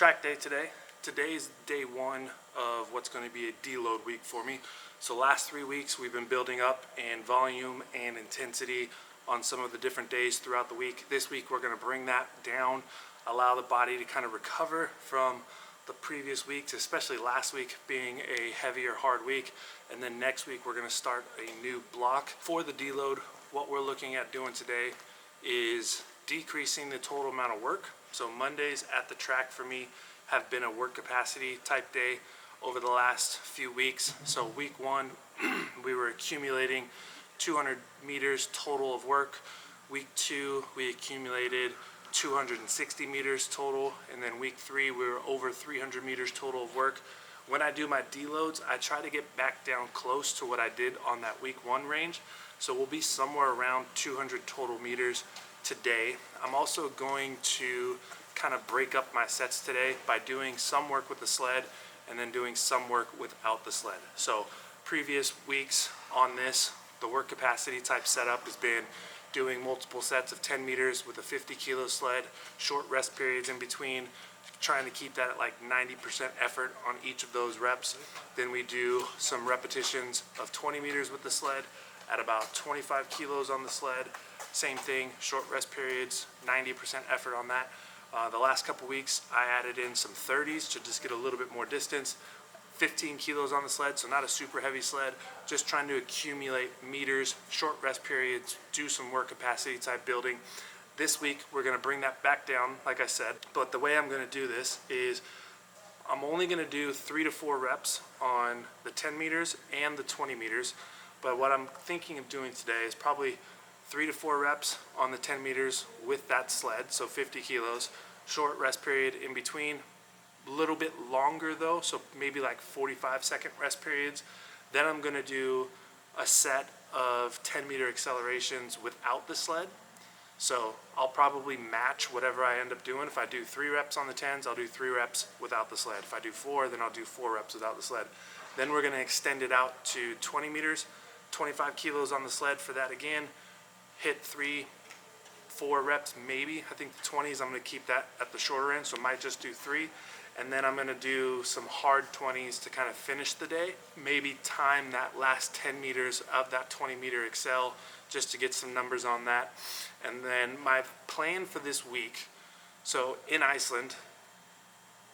Track day today. Today is day one of what's going to be a deload week for me. So last 3 weeks we've been building up in volume and intensity on some of the different days throughout the week. This week we're going to bring that down, allow the body to kind of recover from the previous weeks, especially last week being a heavier, hard week. And then next week we're going to start a new block. For the deload, what we're looking at doing today is decreasing the total amount of work. So Mondays at the track for me have been a work capacity type day over the last few weeks. So week one, we were accumulating 200 meters total of work. Week two, we accumulated 260 meters total. And then week three, we were over 300 meters total of work. When I do my deloads, I try to get back down close to what I did on that week one range. So we'll be somewhere around 200 total meters today. I'm also going to kind of break up my sets today by doing some work with the sled and then doing some work without the sled. So previous weeks on this, the work capacity type setup has been doing multiple sets of 10 meters with a 50 kilo sled, short rest periods in between, trying to keep that at like 90% effort on each of those reps. Then we do some repetitions of 20 meters with the sled at about 25 kilos on the sled. Same thing, short rest periods, 90% effort on that. The last couple weeks I added in some 30s to just get a little bit more distance. 15 kilos on the sled, so not a super heavy sled, just trying to accumulate meters, short rest periods, do some work capacity type building. This week we're going to bring that back down, like I said, but the way I'm going to do this is I'm only going to do 3 to 4 reps on the 10 meters and the 20 meters. But what I'm thinking of doing today is probably 3 to 4 reps on the 10 meters with that sled, so 50 kilos, short rest period in between, a little bit longer though, so maybe like 45-second rest periods. Then I'm going to do a set of 10 meter accelerations without the sled. So I'll probably match whatever I end up doing. If I do 3 reps on the 10s, I'll do 3 reps without the sled. If I do 4, then I'll do 4 reps without the sled. Then we're going to extend it out to 20 meters, 25 kilos on the sled for that again. Hit 3, 4 reps maybe. I think the 20s I'm going to keep that at the shorter end, so I might just do 3. And then I'm going to do some hard 20s to kind of finish the day. Maybe time that last 10 meters of that 20 meter excel just to get some numbers on that. And then my plan for this week, so in Iceland,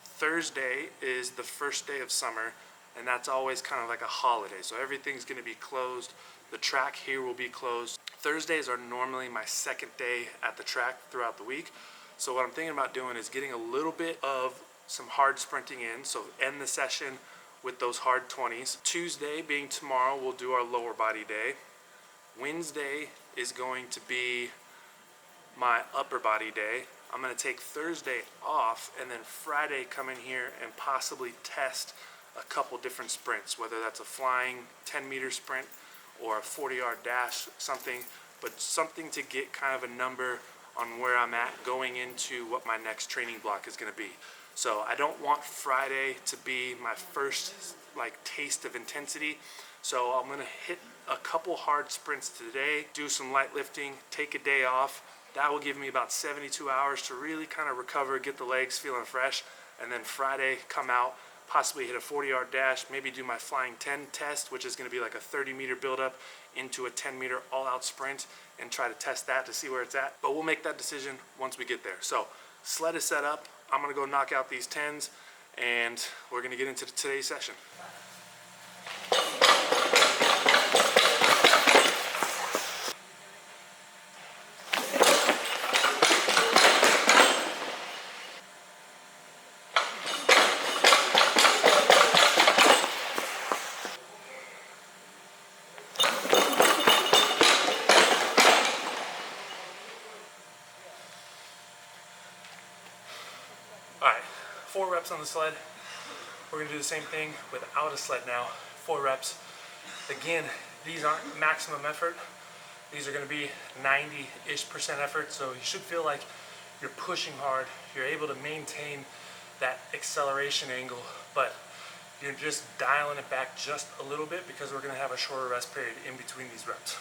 Thursday is the first day of summer, and that's always kind of like a holiday. So everything's going to be closed. The track here will be closed. Thursdays are normally my second day at the track throughout the week. So what I'm thinking about doing is getting a little bit of some hard sprinting in. So end the session with those hard 20s. Tuesday, being tomorrow, we'll do our lower body day. Wednesday is going to be my upper body day. I'm going to take Thursday off and then Friday come in here and possibly test a couple different sprints, whether that's a flying 10 meter sprint or a 40-yard dash, something, but something to get kind of a number on where I'm at going into what my next training block is going to be. So I don't want Friday to be my first like taste of intensity. So I'm going to hit a couple hard sprints today, do some light lifting, take a day off. That will give me about 72 hours to really kind of recover, get the legs feeling fresh, and then Friday come out, possibly hit a 40-yard dash, maybe do my flying 10 test, which is going to be like a 30-meter buildup into a 10-meter all-out sprint, and try to test that to see where it's at. But we'll make that decision once we get there. So sled is set up. I'm going to go knock out these 10s, and we're going to get into today's session. Alright, 4 reps on the sled. We're going to do the same thing without a sled now. 4 reps. Again, these aren't maximum effort. These are going to be 90-ish% effort, so you should feel like you're pushing hard. You're able to maintain that acceleration angle, but you're just dialing it back just a little bit because we're going to have a shorter rest period in between these reps.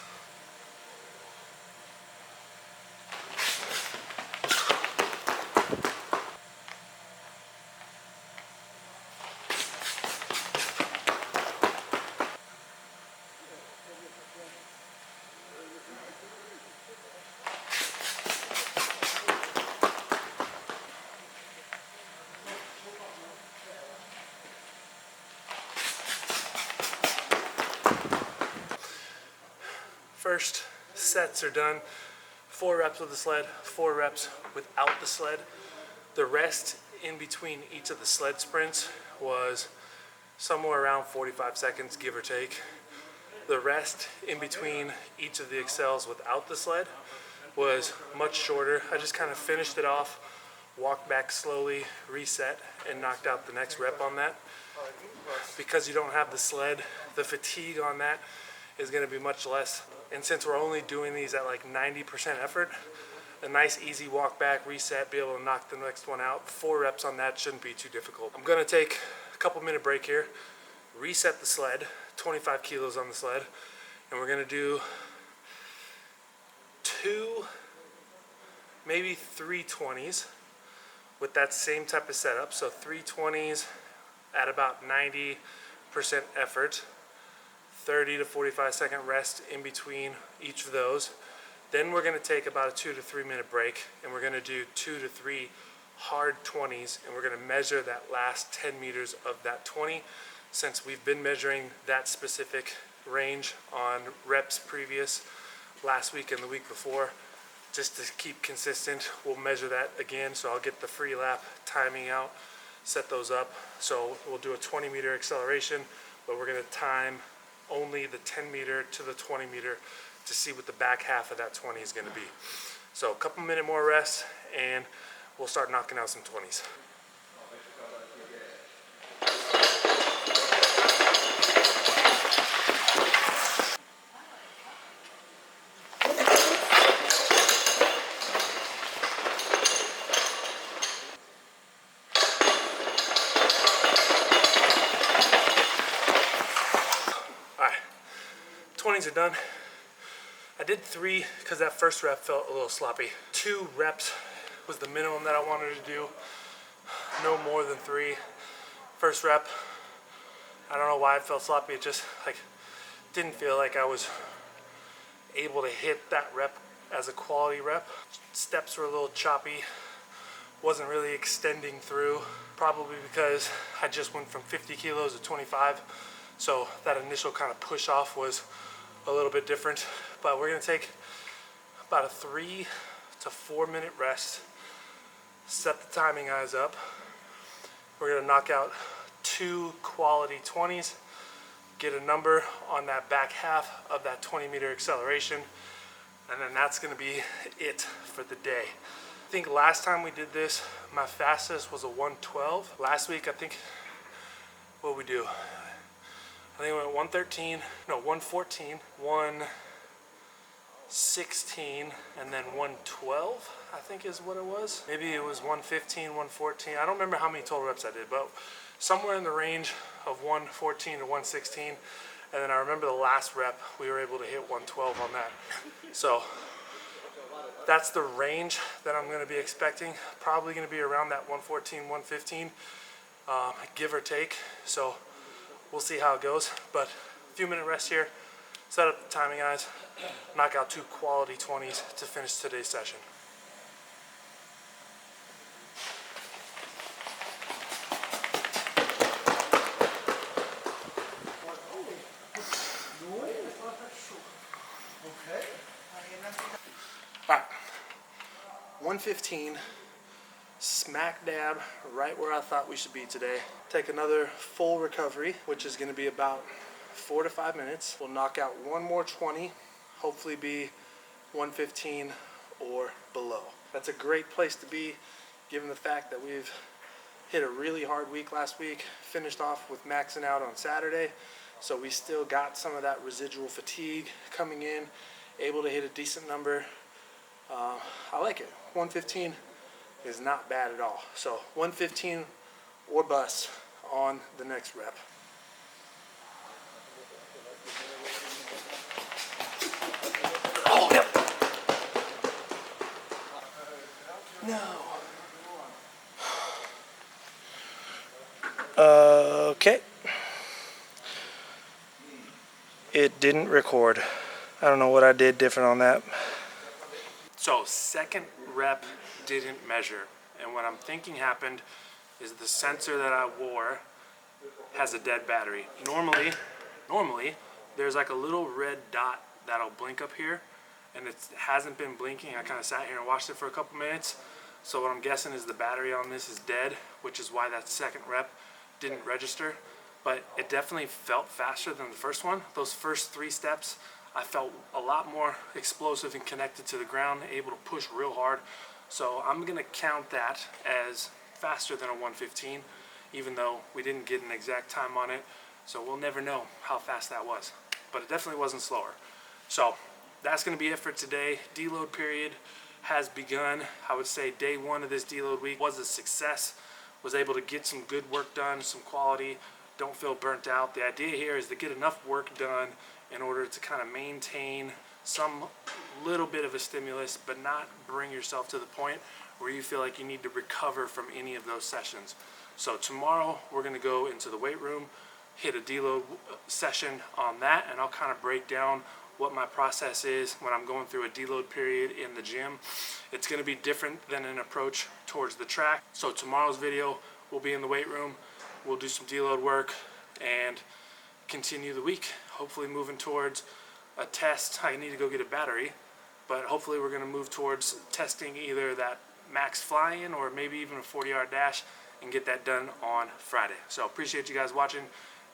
first sets are done, 4 reps with the sled, 4 reps without the sled. The rest in between each of the sled sprints was somewhere around 45 seconds, give or take. The rest in between each of the accels without the sled was much shorter. I just kind of finished it off, walked back slowly, reset, and knocked out the next rep on that. Because you don't have the sled, the fatigue on that is going to be much less. And since we're only doing these at like 90% effort, a nice easy walk back, reset, be able to knock the next one out. 4 reps on that shouldn't be too difficult. I'm going to take a couple minute break here, reset the sled, 25 kilos on the sled, and we're going to do 2, maybe 3 20s with that same type of setup. So 3 20s at about 90% effort, 30 to 45 second rest in between each of those. Then we're going to take about a 2 to 3 minute break, and we're going to do 2 to 3 hard 20s, and we're going to measure that last 10 meters of that 20. Since we've been measuring that specific range on reps previous last week and the week before, just to keep consistent, we'll measure that again. So I'll get the free lap timing out, set those up. So we'll do a 20 meter acceleration, but we're going to time only the 10 meter to the 20 meter to see what the back half of that 20 is going to be. So a couple minute more rest, and we'll start knocking out some 20s. Alright, 20s are done. I did 3 because that first rep felt a little sloppy. 2 reps was the minimum that I wanted to do. No more than 3. First rep, I don't know why it felt sloppy. It just like didn't feel like I was able to hit that rep as a quality rep. Steps were a little choppy. Wasn't really extending through. Probably because I just went from 50 kilos to 25. So that initial kind of push off was a little bit different. But we're going to take about a 3 to 4 minute rest, set the timing eyes up. We're going to knock out 2 quality 20s, get a number on that back half of that 20 meter acceleration, and then that's going to be it for the day. I think last time we did this, my fastest was a 112. Last week, I think, what did we do? I think we went 113, no, 114, 116, and then 112, I think is what it was. Maybe it was 115, 114. I don't remember how many total reps I did, but somewhere in the range of 114 to 116. And then I remember the last rep, we were able to hit 112 on that. So that's the range that I'm going to be expecting. Probably going to be around that 114, 115, give or take. So we'll see how it goes, but a few minute rest here, set up the timing eyes, knock out 2 quality 20s to finish today's session. Alright, 115, smack dab right where I thought we should be today. Take another full recovery, which is going to be about 4 to 5 minutes. We'll knock out 1 more 20, hopefully be 115 or below. That's a great place to be, given the fact that we've hit a really hard week last week, finished off with maxing out on Saturday, so we still got some of that residual fatigue coming in, able to hit a decent number. I like it. 115 is not bad at all. So 115 or bust on the next rep. Oh, yep. No. Okay. It didn't record. I don't know what I did different on that. So second rep didn't measure, and what I'm thinking happened is the sensor that I wore has a dead battery. Normally there's like a little red dot that'll blink up here, and it hasn't been blinking. I kind of sat here and watched it for a couple minutes. So what I'm guessing is the battery on this is dead, which is why that second rep didn't register. But it definitely felt faster than the first one. Those first 3 steps, I felt a lot more explosive and connected to the ground, able to push real hard. So I'm gonna count that as faster than a 115, even though we didn't get an exact time on it. So we'll never know how fast that was, but it definitely wasn't slower. So that's gonna be it for today. Deload period has begun. I would say day 1 of this deload week was a success. Was able to get some good work done, some quality, don't feel burnt out. The idea here is to get enough work done in order to kind of maintain some little bit of a stimulus, but not bring yourself to the point where you feel like you need to recover from any of those sessions. So tomorrow we're gonna go into the weight room, hit a deload session on that, and I'll kind of break down what my process is when I'm going through a deload period in the gym. It's gonna be different than an approach towards the track. So tomorrow's video will be in the weight room. We'll do some deload work and continue the week, hopefully moving towards a test. I need to go get a battery, but hopefully we're gonna move towards testing either that max fly-in or maybe even a 40-yard dash and get that done on Friday. So appreciate you guys watching.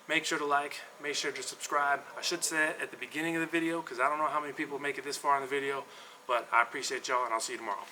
Make sure to like, make sure to subscribe. I should say it at the beginning of the video because I don't know how many people make it this far in the video, but I appreciate y'all and I'll see you tomorrow.